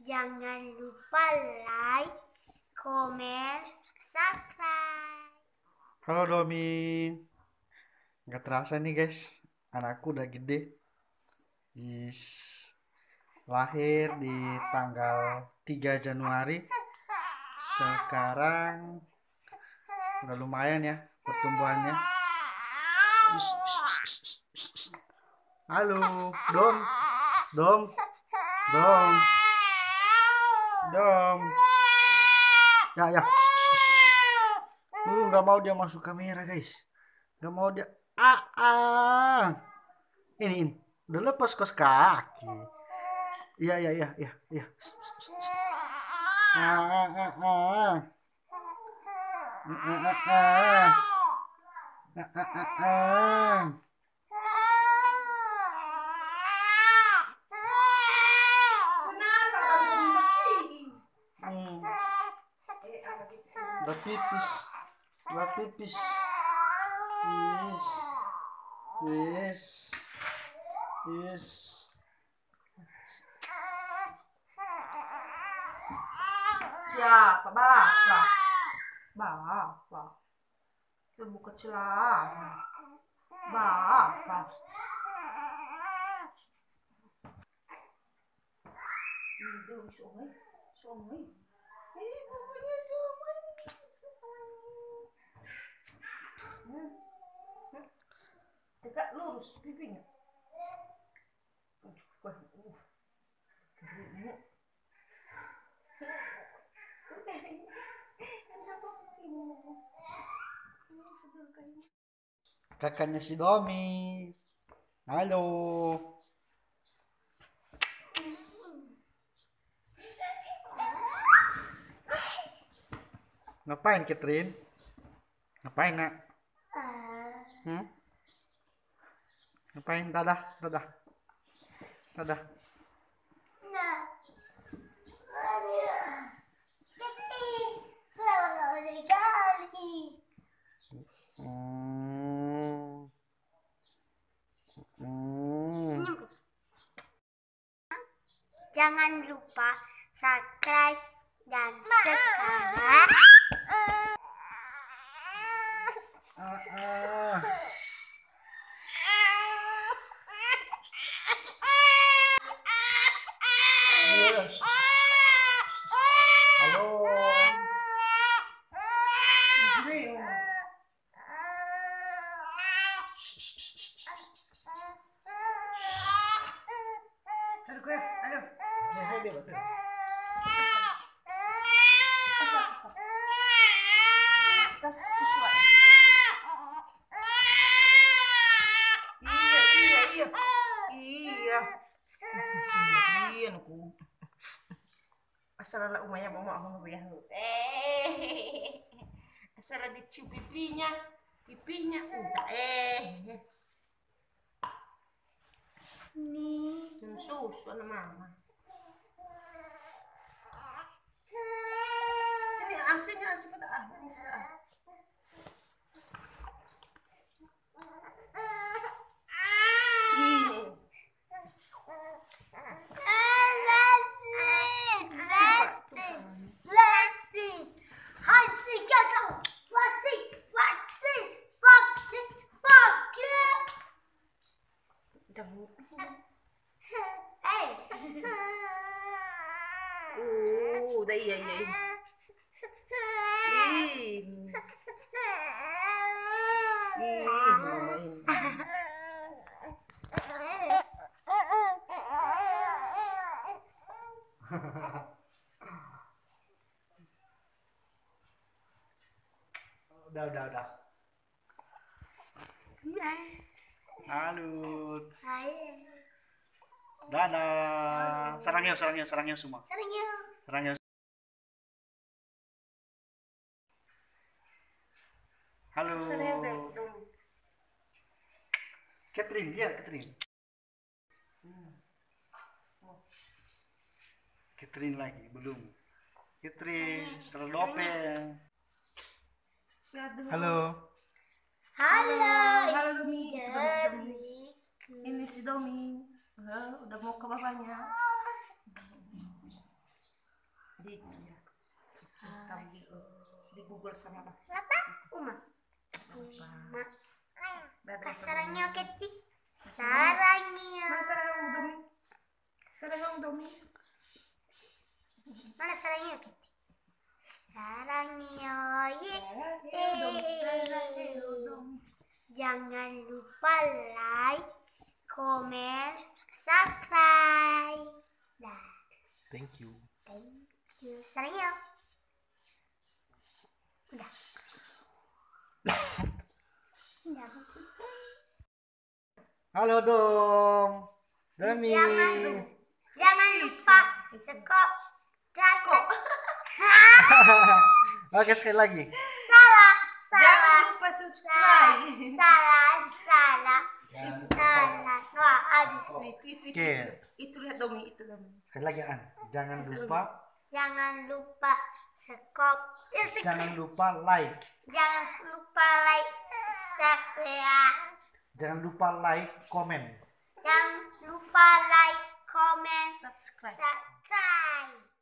Jangan lupa like, comment, subscribe. Halo Domi, nggak terasa nih guys, anakku udah gede. Is lahir di tanggal 3 Januari. Sekarang udah lumayan ya pertumbuhannya. Halo, Dom, Dom, Dom, Dom. Ya. Nggak mau dia masuk kamera guys. Nggak mau dia. Ini udah lepas kos kaki. Iya. Udah pipis. Yes. Siapa? Bapak. Ibu kecil lah. Bapak. Itu somai. Ibu punya somai. Tegak lurus pipinya. Kakaknya si Domi. Halo. Ngapain Catherine? Ngapain nak? Ngapain? Dadah. Jangan lupa subscribe dan sekarang Halo. Iya. Aku. Asal lah umaya mau ya. Asal dicium pipinya udah nih susu sama mama. Sini asinnya cepet bisa. Udah iya. Udah. Halo. Dadah. Sarang yuk semua. Sarang yuk. Halo. Catherine, dia Catherine. Catherine lagi belum. Catherine, setelah dopeng. Halo. Halo Domi. Ini si Domi. Udah mau ke bapaknya. Di ya. Di Google sama apa? Lapa? Uma. Uma. Kasarangnya keti. Sarangnya. Sarang domi. Mana sarangnya keti? Sarangnya. Jangan lupa like, comment, subscribe. Dah. Thank you. Thank you. Sarangnya. Udah. Udah. Halo dong. Dami. Jangan lupa sekop. Oke, sekali lagi. Salah. Jangan lupa subscribe. Salah. Wah, aduh. Oke. Itu lihat Domi, itu Domi. Sekali lagi An. Jangan lupa. Jangan lupa sekop. Jangan lupa like. Jangan lupa like, subscribe. Jangan lupa like, comment. Jangan lupa like, comment, Subscribe. subscribe.